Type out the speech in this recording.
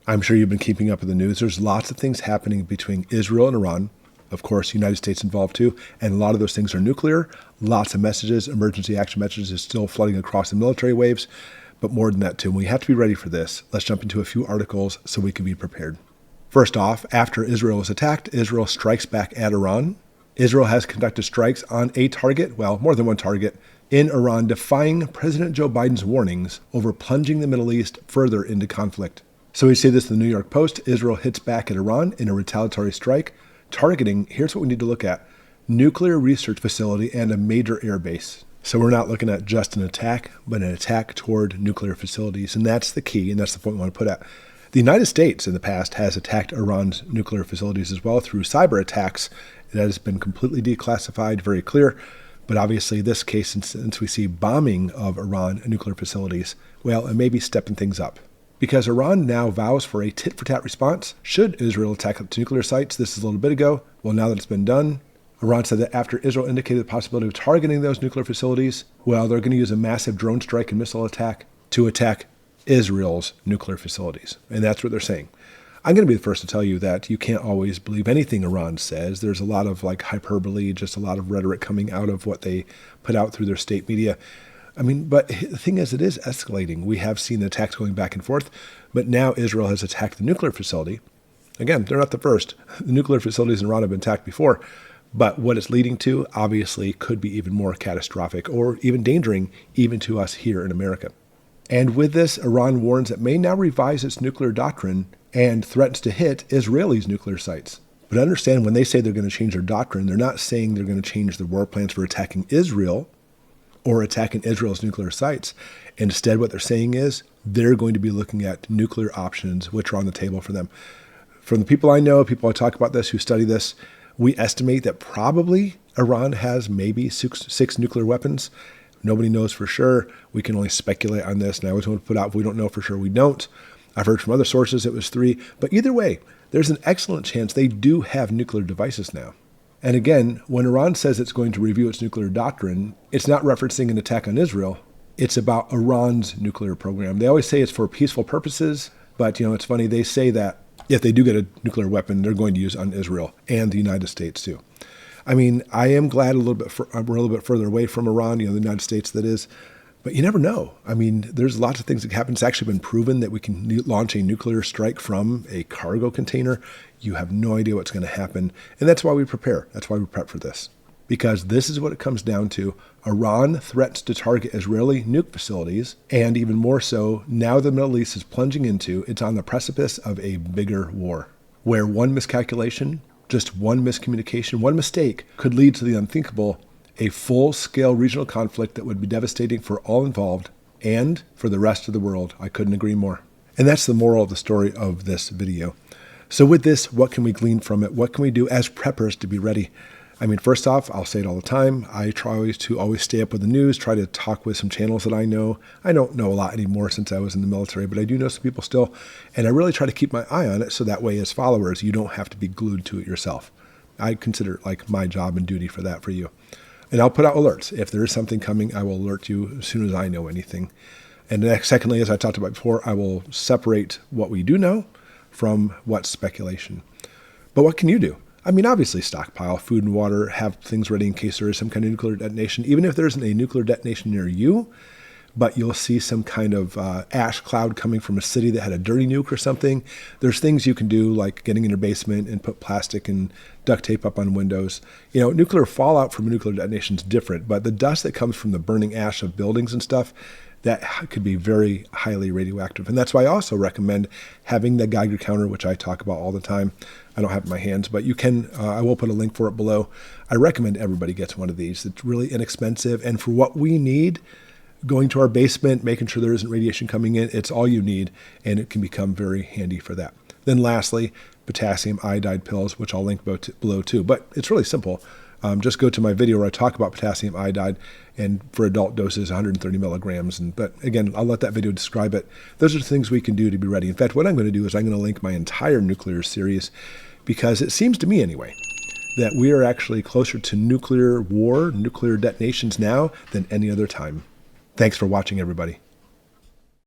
I'm sure you've been keeping up with the news. There's lots of things happening between Israel and Iran. Of course, the United States involved too. And a lot of those things are nuclear. Lots of messages, emergency action messages is still flooding across the military waves. But more than that too. And we have to be ready for this. Let's jump into a few articles so we can be prepared. First off, after Israel is attacked, Israel strikes back at Iran. Israel has conducted strikes on a target, well, more than one target, in Iran, defying President Joe Biden's warnings over plunging the Middle East further into conflict. So we see this in the New York Post. Israel hits back at Iran in a retaliatory strike, targeting, here's what we need to look at, nuclear research facility and a major air base. So we're not looking at just an attack, but an attack toward nuclear facilities. And that's the key, and that's the point we want to put at. The United States in the past has attacked Iran's nuclear facilities as well through cyber attacks. That has been completely declassified, very clear. But obviously this case, since we see bombing of Iran nuclear facilities, well, it may be stepping things up. Because Iran now vows for a tit-for-tat response should Israel attack up to nuclear sites. This is a little bit ago. Well, now that it's been done, Iran said that after Israel indicated the possibility of targeting those nuclear facilities, well, they're going to use a massive drone strike and missile attack to attack Israel's nuclear facilities. And that's what they're saying. I'm going to be the first to tell you that you can't always believe anything Iran says. There's a lot of hyperbole, just a lot of rhetoric coming out of what they put out through their state media. But the thing is, it is escalating. We have seen the attacks going back and forth, but now Israel has attacked the nuclear facility. Again, they're not the first. The nuclear facilities in Iran have been attacked before, but what it's leading to obviously could be even more catastrophic or even endangering even to us here in America. And with this, Iran warns it may now revise its nuclear doctrine and threatens to hit Israelis' nuclear sites. But understand, when they say they're going to change their doctrine, they're not saying they're going to change the war plans for attacking Israel or attacking Israel's nuclear sites. Instead, what they're saying is they're going to be looking at nuclear options, which are on the table for them. From the people I know, people I talk about this, who study this, we estimate that probably Iran has maybe six nuclear weapons. Nobody knows for sure. We can only speculate on this. And I always want to put out, if we don't know for sure, we don't. I've heard from other sources it was 3. But either way, there's an excellent chance they do have nuclear devices now. And again, when Iran says it's going to review its nuclear doctrine, it's not referencing an attack on Israel. It's about Iran's nuclear program. They always say it's for peaceful purposes, but it's funny, they say that if they do get a nuclear weapon, they're going to use on Israel and the United States too. I am glad we're a little bit further away from Iran, the United States that is, but you never know. There's lots of things that happen. It's actually been proven that we can launch a nuclear strike from a cargo container. You have no idea what's going to happen. And that's why we prepare. That's why we prep for this. Because this is what it comes down to. Iran threats to target Israeli nuke facilities. And even more so, now the Middle East is plunging into, it's on the precipice of a bigger war. Where one miscalculation, just one miscommunication, one mistake could lead to the unthinkable, a full-scale regional conflict that would be devastating for all involved and for the rest of the world. I couldn't agree more. And that's the moral of the story of this video. So with this, what can we glean from it? What can we do as preppers to be ready? First off, I'll say it all the time. I try to always stay up with the news, try to talk with some channels that I know. I don't know a lot anymore since I was in the military, but I do know some people still. And I really try to keep my eye on it so that way as followers, you don't have to be glued to it yourself. I consider it like my job and duty for that for you. And I'll put out alerts. If there is something coming, I will alert you as soon as I know anything. And secondly, as I talked about before, I will separate what we do know from what's speculation. But what can you do? Obviously stockpile food and water, have things ready in case there is some kind of nuclear detonation. Even if there isn't a nuclear detonation near you, but you'll see some kind of ash cloud coming from a city that had a dirty nuke or something. There's things you can do, like getting in your basement and put plastic and duct tape up on windows. Nuclear fallout from a nuclear detonation is different, but the dust that comes from the burning ash of buildings and stuff, that could be very highly radioactive. And that's why I also recommend having the Geiger counter, which I talk about all the time. I don't have it in my hands, but you can, I will put a link for it below. I recommend everybody gets one of these. It's really inexpensive. And for what we need, going to our basement, making sure there isn't radiation coming in, it's all you need, and it can become very handy for that. Then lastly, potassium iodide pills, which I'll link below too. But it's really simple. Just go to my video where I talk about potassium iodide, and for adult doses, 130 milligrams. But again, I'll let that video describe it. Those are the things we can do to be ready. In fact, what I'm going to do is I'm going to link my entire nuclear series, because it seems to me anyway, that we are actually closer to nuclear war, nuclear detonations now than any other time. Thanks for watching, everybody.